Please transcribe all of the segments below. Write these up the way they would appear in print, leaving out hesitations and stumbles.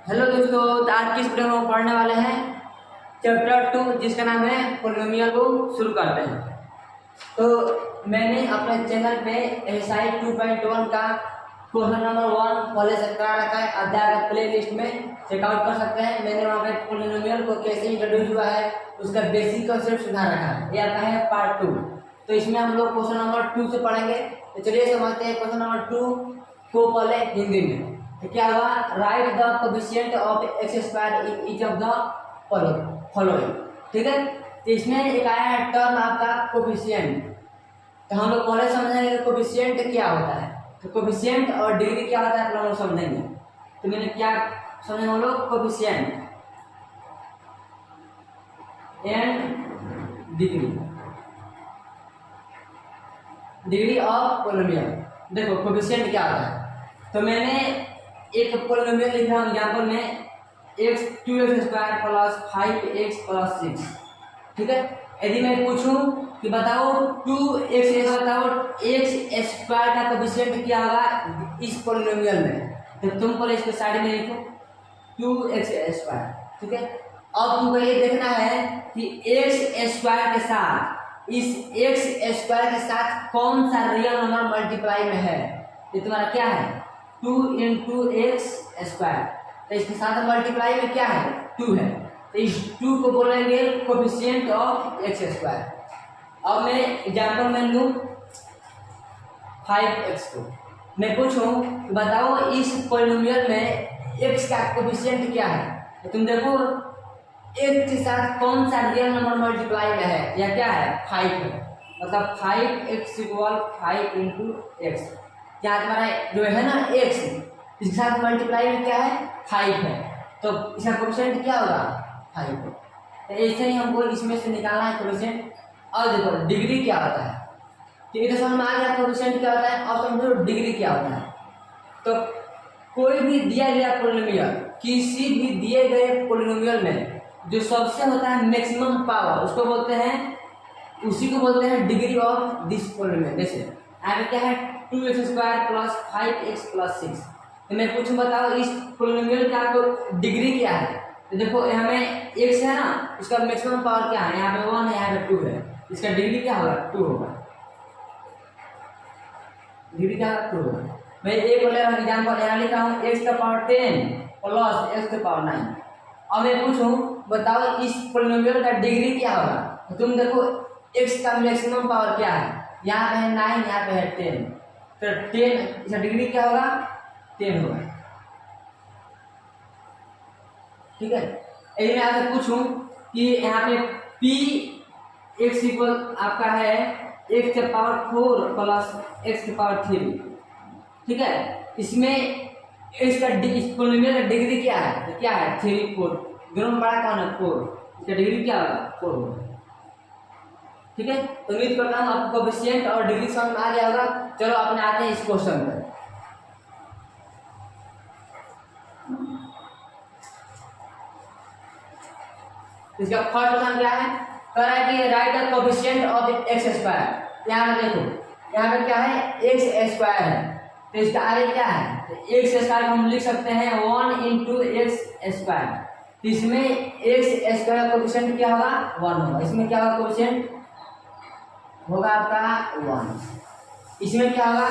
Hello दोस्तों, तो आज की इस वीडियो में हम पढ़ने वाले हैं चैप्टर 2 जिसका नाम है पॉलिनोमियल को शुरू करते हैं। तो मैंने अपने चैनल पे एक्सरसाइज 2.1 का क्वेश्चन नंबर 1 पहले से करा रखा है, अध्याय का प्ले लिस्ट में चेकआउट कर सकते हैं। मैंने वहाँ पे पॉलिनोमियल को कैसे इंट्रोड्यूस हुआ है उसका बेसिक कंसेप्ट सुधार रखा है। ये आता है पार्ट 2। तो इसमें हम लोग क्वेश्चन नंबर 2 से पढ़ेंगे। तो चलिए समझते हैं क्वेश्चन नंबर 2 को पहले हिंदी में। तो क्या हुआ, right the coefficient of x square in each of the following. ठीक है, तो इसमें एक आया है टर्म आपका कोएफिशिएंट। तो हम लोग पहले समझेंगे कोएफिशिएंट क्या होता है। तो कोएफिशिएंट और डिग्री क्या होता है हम लोग समझेंगे। तो मैंने क्या समझे हम लोग, coefficient and degree of polynomial. देखो कोएफिशिएंट क्या होता है। तो मैंने एक पॉलिनोमियल लिख रहा हूं एग्जांपल में x2x² प्लस 5x प्लस 6। ठीक है, यदि मैं पूछूं कि बताओ 2x बताओ x² का कोएफिशिएंट क्या होगा इस पॉलिनोमियल में, तो तुम पहले इसके साइड में लिखो 2x²। ठीक है, अब तुमको ये देखना है कि x² के साथ इस x² के साथ कौन सा रियल नंबर मल्टीप्लाई में है। ये तुम्हारा क्या है 2 इंटू एक्स स्क्वायर। तो इसके साथ मल्टीप्लाई में क्या है 2 है, तो इस 2 को बोलेंगे कोएफिशिएंट ऑफ एक्स स्क्वायर। अब मैं एग्जांपल में लूँ 5x को, मैं पूछूं बताओ इस पॉलिनोमियल में x का कोएफिशिएंट क्या है। तो तुम देखो x के साथ कौन सा रियल नंबर मल्टीप्लाई में है, या क्या है 5 है, मतलब 5x इक्वल 5 इंटू एक्स। क्या तुम्हारा जो है ना x इसके साथ मल्टीप्लाई में क्या है 5 है, तो इसका कोएफिशिएंट क्या होगा 5 है। तो ऐसे ही हमको इसमें से निकालना है कोएफिशिएंट। और देखो डिग्री क्या होता है, तो ये तो समझ में आ गया कोएफिशिएंट क्या होता है। और समझो डिग्री क्या होता है। तो कोई भी दिया गया पॉलिनोमियल, किसी भी दिए गए पॉलिनोमियल में जो सबसे होता है मैक्सिमम पावर, उसको बोलते हैं, उसी को बोलते हैं डिग्री ऑफ दिस पॉलिनोमियल। जैसे आगे क्या है 2x² प्लस 5x प्लस 6। तो मैं पूछूं बताओ इस पॉलिनोमियल का तो डिग्री क्या है। तो देखो यहाँ में x है ना, इसका मैक्सिमम पावर क्या है, यहाँ पे 1 है, यहाँ पे 2 है, इसका डिग्री क्या होगा 2 होगा। डिग्री क्या 2 होगा। मैं एक बोले एग्जांपल यहाँ लिखा हूँ x का पावर 10 प्लस x का पावर 9। अब मैं पूछूं बताओ इस पॉलिनोमियल का डिग्री क्या होगा। तो तुम देखो x का मैक्सिमम पावर क्या है, यहाँ पे है 9, यहाँ पे है 10, तो 10 इसका डिग्री क्या होगा 10 होगा। ठीक है, यदि मैं आपसे पूछूं कि यहाँ पे p x इक्वल आपका है x के पावर 4 प्लस x के पावर 3। ठीक है, इसमें x का पॉलिनोमियल का डिग्री क्या है, तो क्या है 3 4, दोनों में बड़ा कौन है 4, इसका डिग्री क्या होगा 4 होगा। ठीक है, तो उम्मीद करता हूँ आपको कोएफिशिएंट और डिग्री समझ में आ गया होगा। चलो अपने आते हैं इस क्वेश्चन पर। इसका फर्स्ट क्वेश्चन क्या है, कह रहा है कि right the coefficient of x square. यहाँ पे देखो यहाँ पे क्या है एक्स स्क्वायर है, तो इसका आगे क्या है, तो एक्स स्क्वायर हम लिख सकते हैं 1 इंटू एक्स स्क्वायर। तो इसमें एक्स स्क्वायर का कोएफिशिएंट क्या होगा 1 होगा। इसमें क्या होगा कोएफिशिएंट होगा आपका 1। इसमें क्या होगा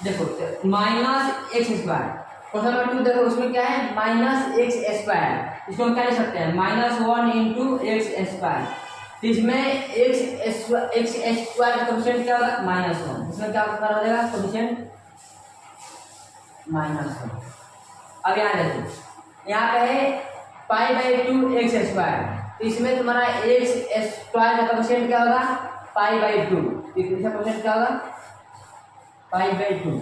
देखो minus x square. Question number 2 देखो उसमें क्या है माइनस एक्स स्क्वायर, इसको हम क्या लिख सकते हैं -1 इंटू एक्स स्क्वायर। तो इसमें एक्स स्क्वायर का कोएफिशिएंट क्या होगा -1। इसमें क्या कर देगा कोएफिशिएंट -1। अब यहाँ देखो यहाँ पे है π/2 एक्स स्क्वायर, तो इसमें तुम्हारा एक्स स्क्वायर का कोएफिशिएंट क्या होगा π/2। इसका कोएफिशिएंट क्या होगा π/2।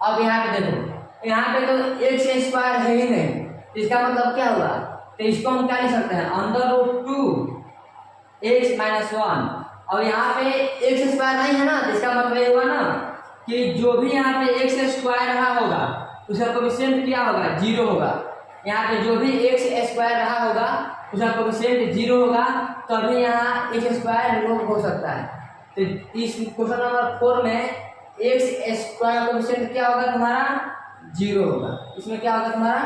अब यहाँ पे देखो यहाँ पे तो एक्स स्क्वायर है ही नहीं, इसका मतलब क्या होगा, तो इसको हम क्या लिख सकते हैं √2 x - 1। और यहाँ पे एक्स स्क्वायर नहीं है ना, तो इसका मतलब ये हुआ ना कि जो भी यहाँ पे एक्स स्क्वायर रहा होगा उसका कोएफिशिएंट क्या होगा 0 होगा। यहाँ पे जो भी एक्स स्क्वायर रहा होगा उसका कोएफिशिएंट 0 होगा, तभी यहाँ एक्स स्क्वायर लोग हो सकता है। तो इस क्वेश्चन नंबर 4 में एक्स स्क्वायर कोएफिशिएंट क्या होगा तुम्हारा 0 होगा। इसमें क्या होगा तुम्हारा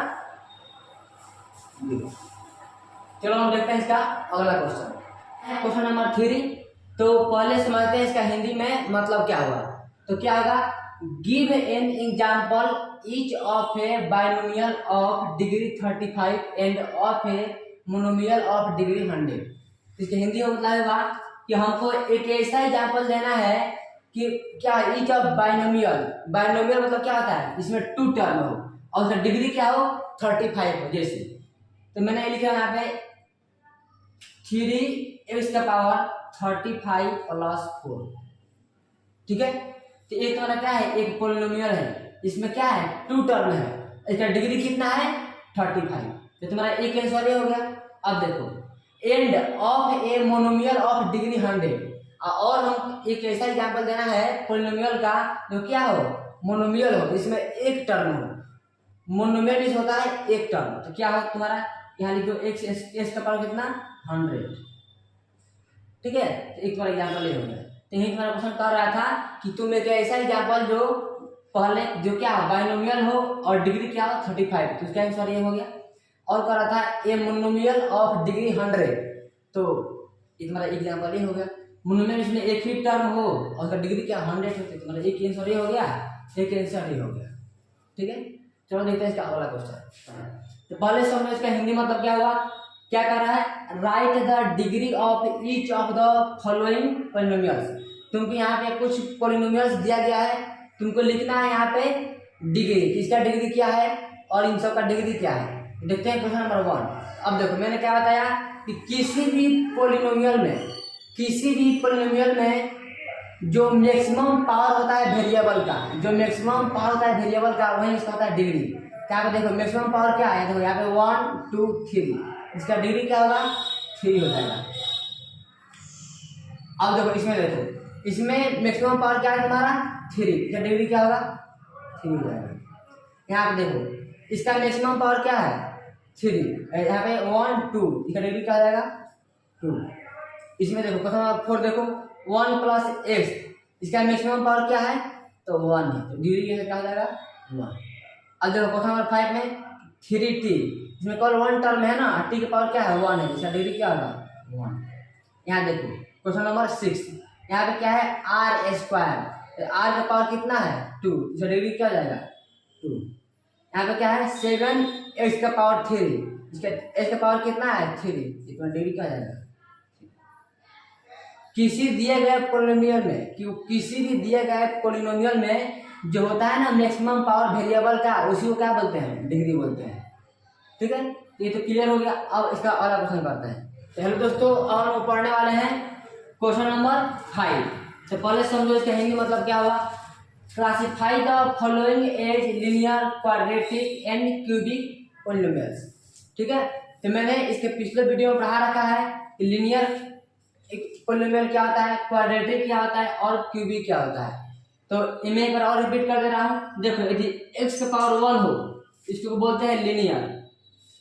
चलो हम देखते हैं इसका अगला क्वेश्चन, क्वेश्चन नंबर 3। तो पहले समझते हैं इसका हिंदी में मतलब क्या हुआ। तो क्या होगा, give an example each of A binomial of degree 35 end of a monomial of degree 100। इसके हिंदी में मतलब होगा कि हमको एक ऐसा एग्जाम्पल देना है कि क्या ईच ऑफ बाइनोमियल, बाइनोमियल मतलब क्या होता है, इसमें 2 टर्म हो और उसका डिग्री क्या हो 35 हो जैसे। तो मैंने ये लिखा यहाँ पे 3x का पावर 35 प्लस 4, ठीक है। तो एक तुम्हारा क्या है, एक पोलिनोमियल है, इसमें क्या है 2 टर्म है, इसका डिग्री कितना है 35। तो तुम्हारा एक आंसर ये हो गया। अब देखो end of a monomial of degree 100, और हम एक ऐसा एग्जांपल देना है पोलिनोमियल का जो क्या हो मोनोमियल हो, इसमें एक टर्म हो। मोनोमियल में होता है एक टर्म, तो क्या हो तुम्हारा यहाँ लिखो x का पावर कितना 100, ठीक है। तो एक तुम्हारा एग्जाम्पल ये हो गया। तो यही तुम्हारा क्वेश्चन कर रहा था कि तुम एक ऐसा एग्जाम्पल जो पहले जो क्या हो बाइनोमियल हो और डिग्री क्या हो 35, तो उसका आंसर ये हो गया। और कर रहा था ए मोनोमियल ऑफ डिग्री 100, तो ये तुम्हारा एग्जाम्पल ये हो गया। मोनोमियल इसमें एक ही टर्म हो और उसका डिग्री क्या 100 होती है, तुम्हारा एक आंसर ये हो गया, एक आंसर ये हो गया, ठीक है। चलो देखते हैं इसका अगला क्वेश्चन। तो पहले समझो इसका हिंदी मतलब क्या हुआ, क्या कर रहा है, right the degree of each of the following polynomials. तुमको यहाँ पे कुछ पोलिनोमियल्स दिया गया है, तुमको लिखना है यहाँ पे डिग्री, किसका डिग्री क्या है और इन सब का डिग्री क्या है। देखते हैं क्वेश्चन नंबर 1। अब देखो मैंने क्या बताया कि किसी भी पोलिनोमियल में जो मैक्सिमम पावर होता है वेरिएबल का, जो मैक्सिमम पावर होता है वेरिएबल का वही इसका होता है डिग्री। क्या पे देखो मैक्सिमम पावर क्या है, देखो यहाँ पे 1 2 3, इसका डिग्री क्या होगा 3 हो जाएगा। अब देखो इसमें देखो इसमें मैक्सिमम पावर क्या है तुम्हारा 3, इसका डिग्री क्या होगा 3 हो जाएगा। यहाँ पे देखो इसका मैक्सिमम पावर क्या है 3, यहाँ पे 1 2, इसका डिग्री क्या हो जाएगा 2। इसमें देखो क्वेश्चन नंबर 4 देखो 1 + x, इसका मैक्सिमम पावर क्या है तो 1 है, तो डिग्री क्या हो जाएगा 1। अब देखो क्वेश्चन नंबर 5 में 3t, इसमें केवल 1 टर्म है ना, t का पावर क्या है 1 है, इसका डिग्री क्या होगा 1। यहाँ देखो क्वेश्चन नंबर 6, यहाँ पे क्या है r², r का पावर कितना है 2, इसका डिग्री क्या हो जाएगा 2। यहाँ पे क्या है 7x का पावर 3, इसका x का पावर कितना है 3, इसका डिग्री क्या हो जाएगा। किसी दिए गए पोलिनोमियल में, किसी भी दिए गए पोलिनोमियल में जो होता है ना मैक्सिमम पावर वेरिएबल का, उसी को क्या बोलते हैं डिग्री बोलते हैं, ठीक है। ये तो क्लियर हो गया। अब इसका अगला क्वेश्चन करते हैं। तो हेलो दोस्तों, अब हम पढ़ने वाले हैं क्वेश्चन नंबर 5। तो पहले समझो इसका हिंदी मतलब क्या हुआ, classify the following as linear quadratic and cubic polynomials, ठीक है। तो मैंने इसके पिछले वीडियो में पढ़ा रखा है कि लीनियर एक पोलिनोमियल क्या होता है, क्वाड्रेटिक क्या होता है और क्यूबिक क्या होता है। तो मैं एक बार और रिपीट कर दे रहा हूँ। देखो यदि x का पावर 1 हो इसको बोलते हैं लीनियर,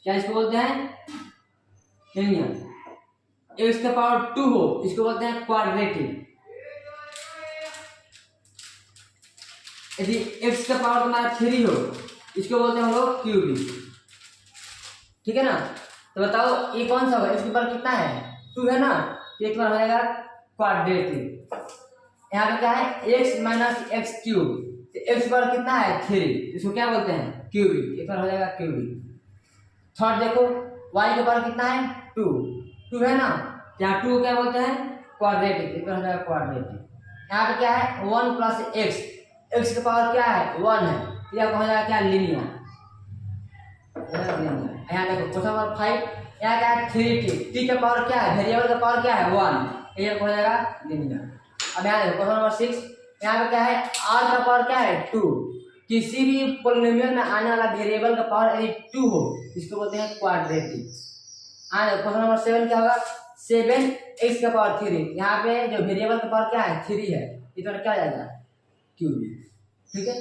क्या इसको बोलते हैं लीनियर। x का पावर 2 हो इसको बोलते हैं क्वाड्रेटिक। यदि x का पावर तुम्हारा 3 हो इसको बोलते हैं हम लोग क्यूबिक, ठीक है ना। तो बताओ ये कौन सा होगा, x का पावर कितना है 2 है ना, एक बार हो जाएगा क्वाड्रेटिक। यहाँ पे क्या है x - x³, x पर कितना है 3, इसको क्या बोलते हैं क्यूबिक, एक बार हो जाएगा क्यूबिक। थर्ड देखो y के पावर कितना है 2 है ना, यहाँ 2 क्या बोलते हैं क्वाड्रेटिक, एक बार हो जाएगा क्वाड्रेटिक। यहाँ पे क्या है 1 + x का पावर क्या है 1 है, यह हो जाएगा क्या लीनियर। यहाँ देखो क्वेश्चन नंबर 5, यहाँ क्या है 3t, का पावर क्या है वेरिएबल का पावर क्या है 1, ये हो जाएगा लीनियर। अब यहाँ देखो क्वेश्चन नंबर 6, यहाँ पे क्या है r का पावर क्या है 2, किसी भी पोलिनोमियल में आने वाला वेरिएबल का पावर यदि 2 हो इसको बोलते हैं क्वाड्रेटिक। क्वेश्चन नंबर 7 क्या होगा 7x का पावर 3, यहाँ पे जो वेरिएबल का पावर क्या है 3 है, इस पर क्या जाएगा क्यूबिक, ठीक है।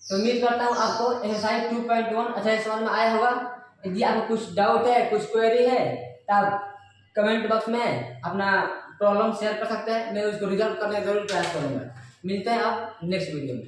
तो उम्मीद करता हूँ आपको एक्सरसाइज 2.1 अच्छा समझ में आया होगा। यदि आपको कुछ डाउट है कुछ क्वेरी है तो आप कमेंट बॉक्स में अपना प्रॉब्लम शेयर कर सकते हैं, मैं उसको रिजॉल्व करने का जरूर प्रयास करूंगा। मिलते हैं आप नेक्स्ट वीडियो में।